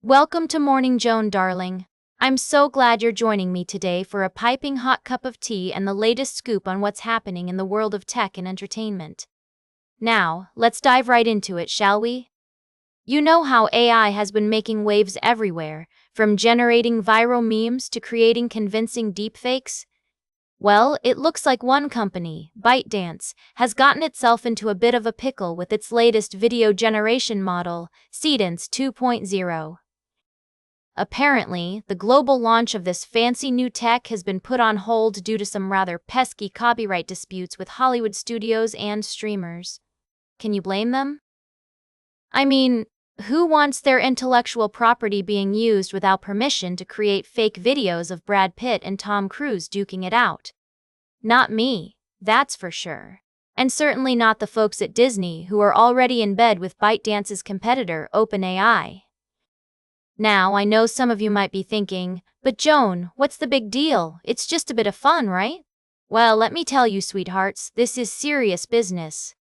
Welcome to Morning Joan, darling. I'm so glad you're joining me today for a piping hot cup of tea and the latest scoop on what's happening in the world of tech and entertainment. Now, let's dive right into it, shall we? You know how AI has been making waves everywhere, from generating viral memes to creating convincing deepfakes? Well, it looks like one company, ByteDance, has gotten itself into a bit of a pickle with its latest video generation model, Cadence 2.0. Apparently, the global launch of this fancy new tech has been put on hold due to some rather pesky copyright disputes with Hollywood studios and streamers. Can you blame them? I mean, who wants their intellectual property being used without permission to create fake videos of Brad Pitt and Tom Cruise duking it out? Not me, that's for sure. And certainly not the folks at Disney who are already in bed with ByteDance's competitor, OpenAI. Now, I know some of you might be thinking, but Joan, what's the big deal? It's just a bit of fun, right? Well, let me tell you, sweethearts, this is serious business.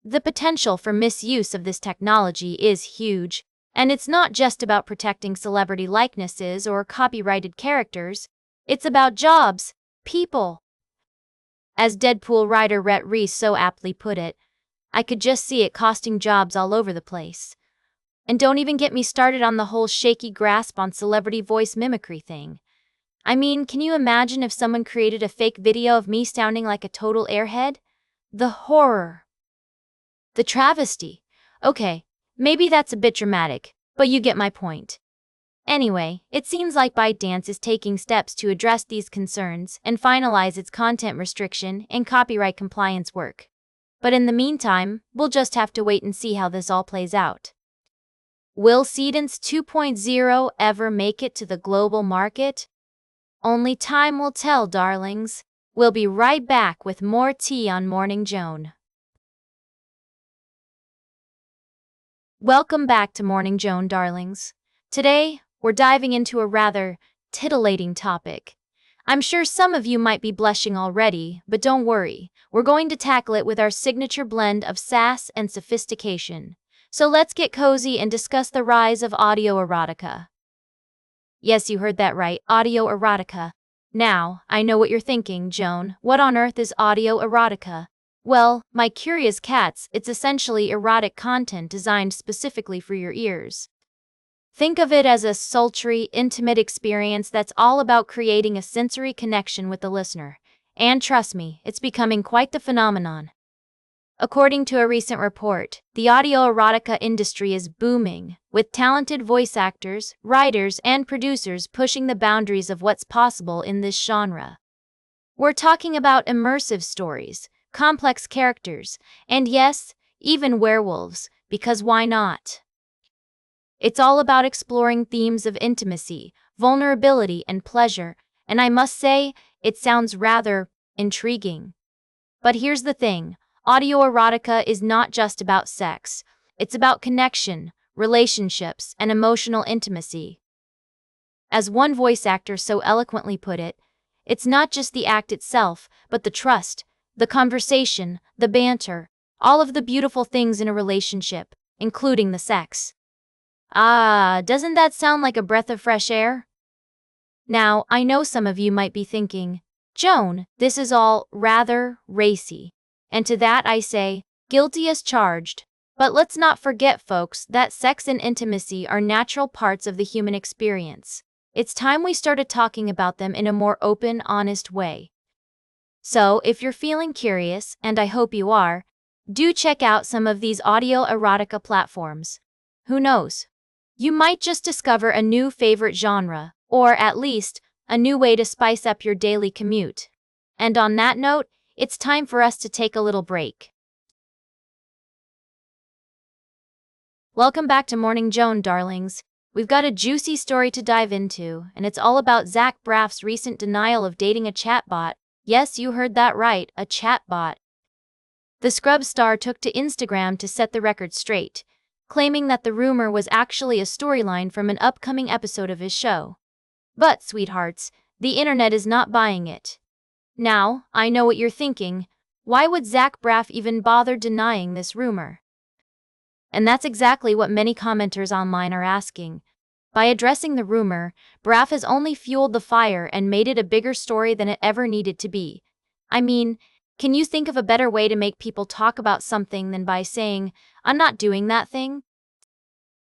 The potential for misuse of this technology is huge, and it's not just about protecting celebrity likenesses or copyrighted characters, it's about jobs, people. As Deadpool writer Rhett Reese so aptly put it, I could just see it costing jobs all over the place. And don't even get me started on the whole shaky grasp on celebrity voice mimicry thing. I mean, can you imagine if someone created a fake video of me sounding like a total airhead? The horror. The travesty. Okay, maybe that's a bit dramatic, but you get my point. Anyway, it seems like ByteDance is taking steps to address these concerns and finalize its content restriction and copyright compliance work. But in the meantime, we'll just have to wait and see how this all plays out. Will Cadence 2.0 ever make it to the global market? Only time will tell, darlings. We'll be right back with more tea on Morning Joan. Welcome back to Morning Joan, darlings. Today, we're diving into a rather titillating topic. I'm sure some of you might be blushing already, but don't worry. We're going to tackle it with our signature blend of sass and sophistication. So let's get cozy and discuss the rise of audio erotica. Yes, you heard that right, audio erotica. Now, I know what you're thinking, Joan. What on earth is audio erotica? Well, my curious cats, it's essentially erotic content designed specifically for your ears. Think of it as a sultry, intimate experience that's all about creating a sensory connection with the listener. And trust me, it's becoming quite the phenomenon. According to a recent report, the audio erotica industry is booming, with talented voice actors, writers, and producers pushing the boundaries of what's possible in this genre. We're talking about immersive stories, complex characters, and yes, even werewolves, because why not? It's all about exploring themes of intimacy, vulnerability, and pleasure, and I must say, it sounds rather intriguing. But here's the thing. Audio erotica is not just about sex. It's about connection, relationships, and emotional intimacy. As one voice actor so eloquently put it, it's not just the act itself, but the trust, the conversation, the banter, all of the beautiful things in a relationship, including the sex. Ah, doesn't that sound like a breath of fresh air? Now, I know some of you might be thinking, Joan, this is all rather racy. And to that I say, guilty as charged. But let's not forget, folks, that sex and intimacy are natural parts of the human experience. It's time we started talking about them in a more open, honest way. So, if you're feeling curious, and I hope you are, do check out some of these audio erotica platforms. Who knows? You might just discover a new favorite genre, or at least, a new way to spice up your daily commute. And on that note, it's time for us to take a little break. Welcome back to Morning Joan, darlings. We've got a juicy story to dive into, and it's all about Zach Braff's recent denial of dating a chatbot. Yes, you heard that right, a chatbot. The Scrubs star took to Instagram to set the record straight, claiming that the rumor was actually a storyline from an upcoming episode of his show. But, sweethearts, the internet is not buying it. Now, I know what you're thinking. Why would Zach Braff even bother denying this rumor? And that's exactly what many commenters online are asking. By addressing the rumor, Braff has only fueled the fire and made it a bigger story than it ever needed to be. I mean, can you think of a better way to make people talk about something than by saying, "I'm not doing that thing"?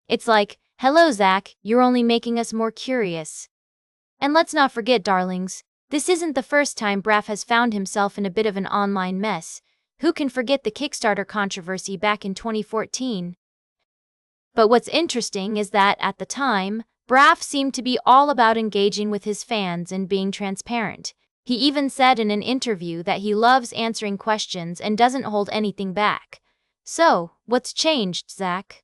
It's like, "Hello, Zach, you're only making us more curious." And let's not forget, darlings, this isn't the first time Braff has found himself in a bit of an online mess. Who can forget the Kickstarter controversy back in 2014? But what's interesting is that, at the time, Braff seemed to be all about engaging with his fans and being transparent. He even said in an interview that he loves answering questions and doesn't hold anything back. So, what's changed, Zach?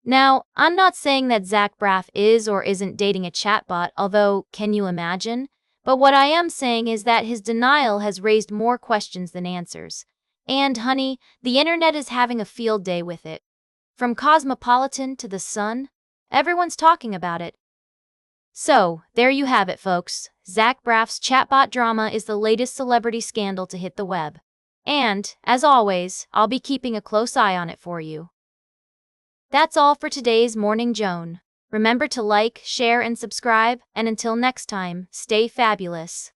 Now, I'm not saying that Zach Braff is or isn't dating a chatbot, although, can you imagine? But what I am saying is that his denial has raised more questions than answers. And, honey, the internet is having a field day with it. From Cosmopolitan to The Sun, everyone's talking about it. So, there you have it, folks. Zach Braff's chatbot drama is the latest celebrity scandal to hit the web. And, as always, I'll be keeping a close eye on it for you. That's all for today's Morning Joan. Remember to like, share, and subscribe, and until next time, stay fabulous.